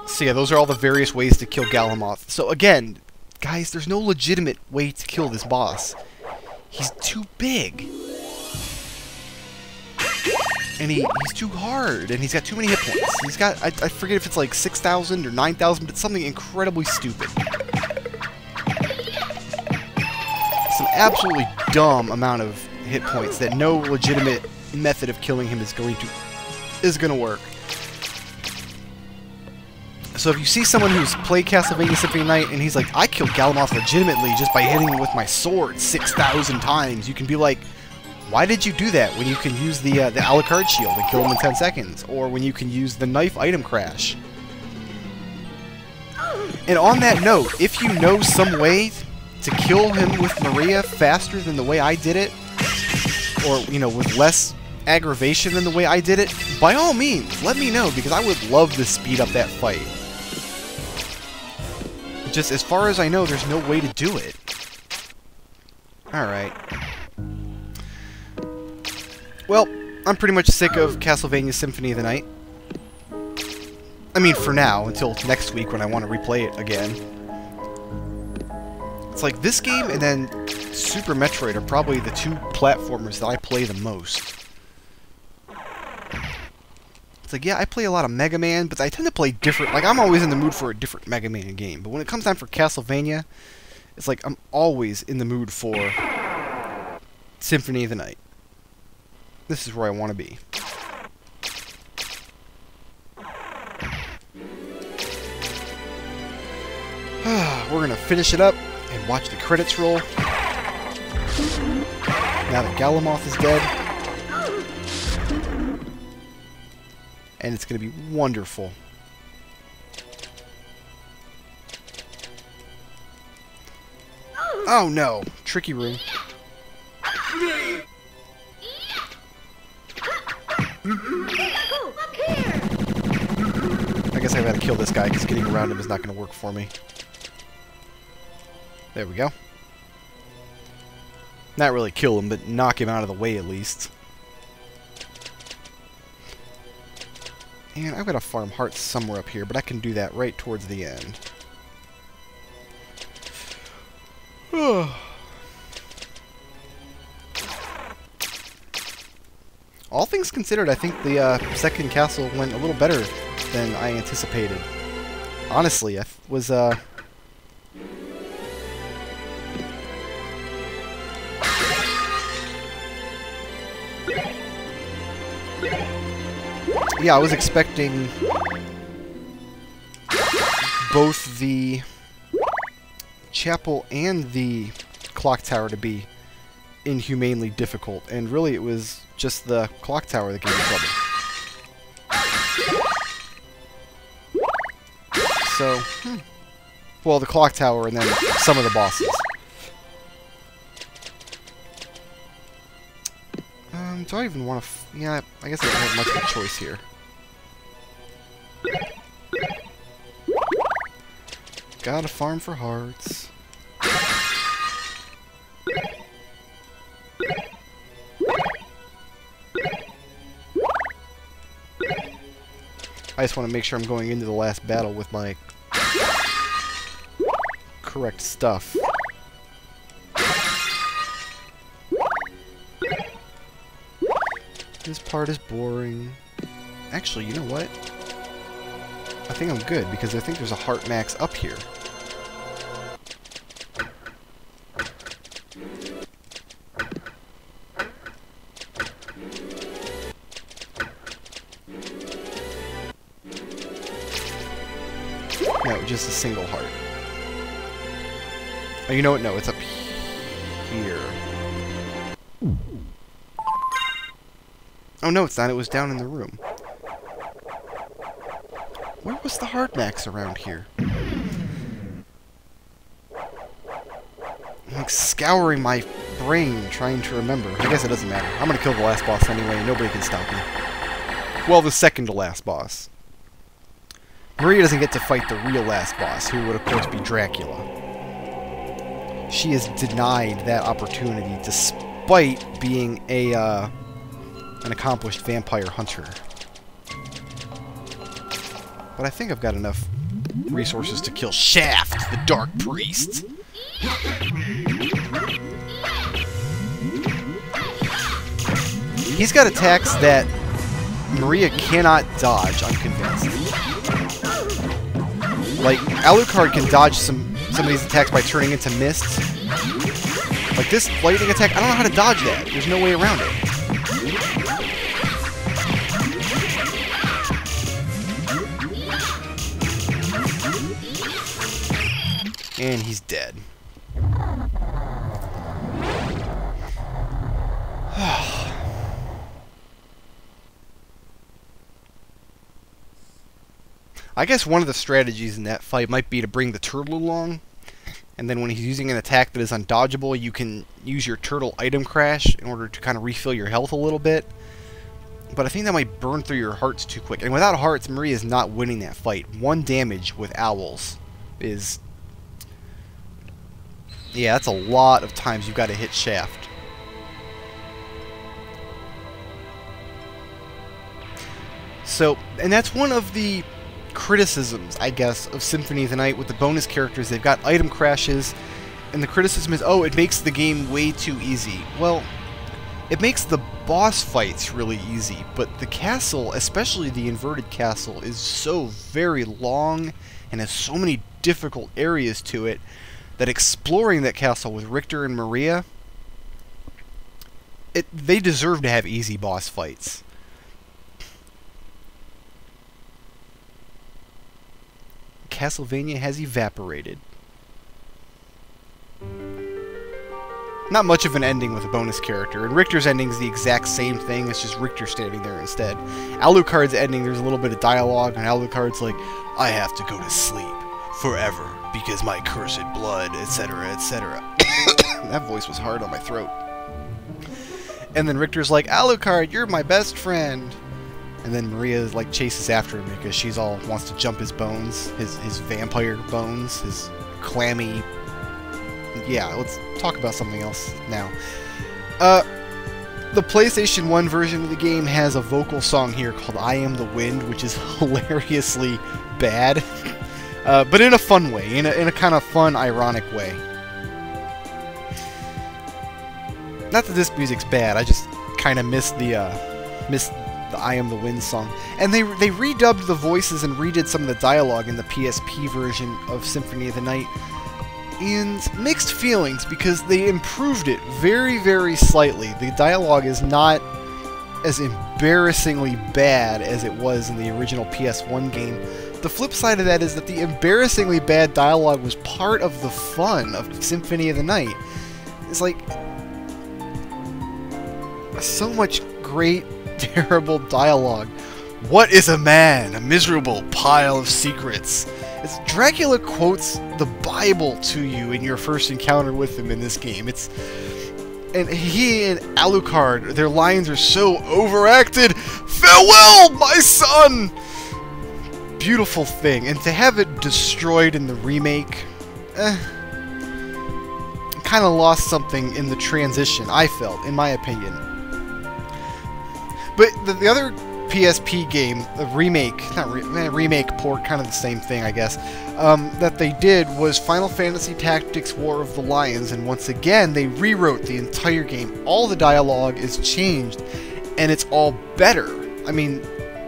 So yeah, those are all the various ways to kill Galamoth. So again, guys, there's no legitimate way to kill this boss. He's too big. And he's too hard, and he's got too many hit points. He's got, I forget if it's like 6,000 or 9,000, but it's something incredibly stupid. Some absolutely dumb amount of hit points that no legitimate method of killing him is going to work. So if you see someone who's played Castlevania Symphony of the Night and he's like, I killed Galamoth legitimately just by hitting him with my sword 6,000 times, you can be like, why did you do that when you can use the a la carte shield and kill him in 10 seconds? Or when you can use the knife item crash? And on that note, if you know some way to kill him with Maria faster than the way I did it, or, you know, with less aggravation than the way I did it, by all means, let me know, because I would love to speed up that fight. Just as far as I know, there's no way to do it. Alright. Well, I'm pretty much sick of Castlevania Symphony of the Night. I mean, for now, until next week when I want to replay it again. It's like this game and then Super Metroid are probably the two platformers that I play the most. It's like, yeah, I play a lot of Mega Man, but I tend to play different... Like, I'm always in the mood for a different Mega Man game. But when it comes time for Castlevania, it's like I'm always in the mood for Symphony of the Night. This is where I want to be. We're going to finish it up and watch the credits roll. Now that Galamoth is dead. And it's going to be wonderful. Oh no! Tricky room. I guess I've got to kill this guy because getting around him is not going to work for me. There we go. Not really kill him, but knock him out of the way at least. And I've got to farm hearts somewhere up here, but I can do that right towards the end. All things considered, I think the second castle went a little better than I anticipated. Honestly, I was, yeah, I was expecting both the chapel and the clock tower to be inhumanely difficult, and really it was just the clock tower that gave me trouble. So, well, the clock tower and then some of the bosses. Do I even want to... yeah, I guess I don't have much of a choice here. Gotta farm for hearts. I just want to make sure I'm going into the last battle with my correct stuff. This part is boring. Actually, you know what? I think I'm good, because I think there's a heart max up here. No, just a single heart. Oh, you know what? No, it's up here. Oh, no, it's not. It was down in the room. Where was the heart max around here? I'm like scouring my brain trying to remember. I guess it doesn't matter. I'm gonna kill the last boss anyway. Nobody can stop me. Well, the second to last boss. Maria doesn't get to fight the real last boss, who would of course be Dracula. She is denied that opportunity despite being an accomplished vampire hunter. But I think I've got enough resources to kill Shaft, the Dark Priest. He's got attacks that Maria cannot dodge, I'm convinced. Like, Alucard can dodge some of these attacks by turning into mist. Like this lightning attack, I don't know how to dodge that. There's no way around it. And he's dead. I guess one of the strategies in that fight might be to bring the turtle along, and then when he's using an attack that is undodgeable, you can use your turtle item crash in order to kind of refill your health a little bit. But I think that might burn through your hearts too quick. And without hearts, Maria is not winning that fight. 1 damage with owls is... yeah, that's a lot of times you've got to hit Shaft. So, and that's one of the criticisms, I guess, of Symphony of the Night with the bonus characters. They've got item crashes, and the criticism is, oh, it makes the game way too easy. Well, it makes the boss fights really easy, but the castle, especially the inverted castle, is so very long and has so many difficult areas to it that exploring that castle with Richter and Maria, they deserve to have easy boss fights. Castlevania has evaporated. Not much of an ending with a bonus character, and Richter's ending is the exact same thing, it's just Richter standing there instead. Alucard's ending, there's a little bit of dialogue, and Alucard's like, I have to go to sleep forever because my cursed blood, etc., etc. That voice was hard on my throat. And then Richter's like, Alucard, you're my best friend. And then Maria like chases after him because she's all wants to jump his bones, his vampire bones, his clammy. Yeah, let's talk about something else now. The PlayStation 1 version of the game has a vocal song here called I Am the Wind, which is hilariously bad, but in a fun way, in a kind of fun, ironic way. Not that this music's bad, I just kind of miss the I Am the Wind song. And they redubbed the voices and redid some of the dialogue in the PSP version of Symphony of the Night. And mixed feelings, because they improved it very, very slightly. The dialogue is not as embarrassingly bad as it was in the original PS1 game. The flip side of that is that the embarrassingly bad dialogue was part of the fun of Symphony of the Night. It's like... so much great, terrible dialogue. What is a man? A miserable pile of secrets. It's Dracula quotes the Bible to you in your first encounter with him in this game. And he and Alucard, their lines are so overacted. Farewell, my son! Beautiful thing. And to have it destroyed in the remake, kind of lost something in the transition, I felt, in my opinion. But the other PSP game, the remake, remake port, kind of the same thing, I guess, that they did was Final Fantasy Tactics War of the Lions, and once again, they rewrote the entire game. All the dialogue is changed, and it's all better. I mean,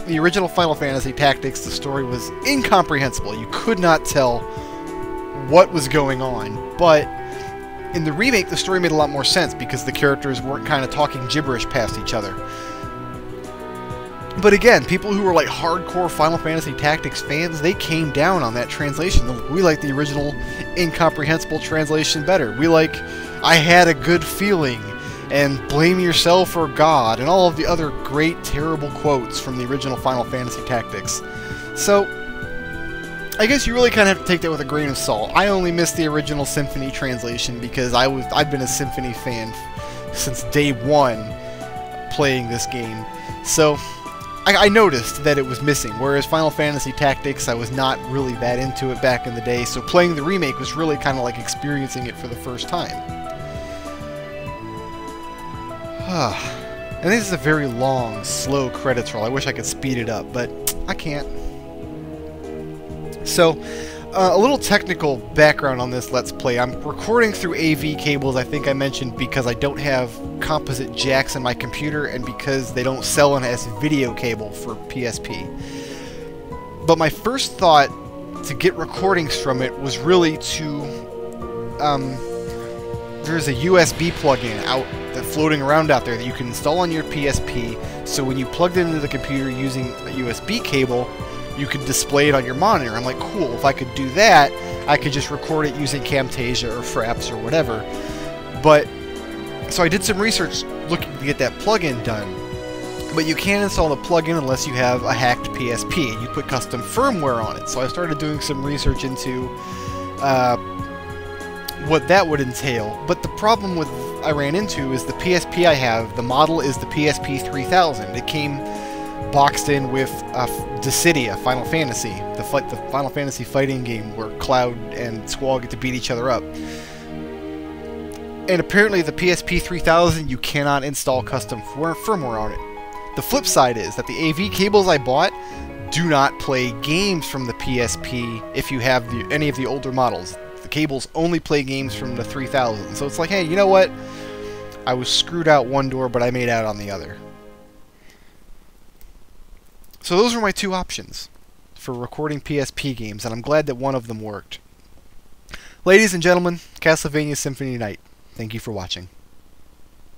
the original Final Fantasy Tactics, the story was incomprehensible. You could not tell what was going on, but in the remake, the story made a lot more sense because the characters weren't kind of talking gibberish past each other. But again, people who were like hardcore Final Fantasy Tactics fans, they came down on that translation. We like the original incomprehensible translation better. We like I had a good feeling and blame yourself or God and all of the other great terrible quotes from the original Final Fantasy Tactics. So I guess you really kind of have to take that with a grain of salt. I only missed the original Symphony translation because I've been a Symphony fan since day one playing this game. So I noticed that it was missing, whereas Final Fantasy Tactics, I was not really that into it back in the day, so playing the remake was really kind of like experiencing it for the first time. And this is a very long, slow credits roll. I wish I could speed it up, but I can't. So, a little technical background on this Let's Play. I'm recording through AV cables, I think I mentioned, because I don't have composite jacks in my computer and because they don't sell as video cable for PSP. But my first thought to get recordings from it was really to... there's a USB plug-in floating around out there that you can install on your PSP, so when you plugged it into the computer using a USB cable, you could display it on your monitor. I'm like, cool, if I could do that, I could just record it using Camtasia or Fraps or whatever. But, so I did some research looking to get that plugin done. But you can't install the plugin unless you have a hacked PSP, and you put custom firmware on it. So I started doing some research into what that would entail. But the problem I ran into is the PSP I have, the model is the PSP 3000. It came boxed in with Dissidia, Final Fantasy, the Final Fantasy fighting game where Cloud and Squall get to beat each other up. And apparently the PSP 3000, you cannot install custom firmware on it. The flip side is that the AV cables I bought do not play games from the PSP if you have any of the older models. The cables only play games from the 3000. So it's like, hey, you know what? I was screwed out one door, but I made out on the other. So those were my two options for recording PSP games, and I'm glad that one of them worked. Ladies and gentlemen, Castlevania Symphony Night. Thank you for watching.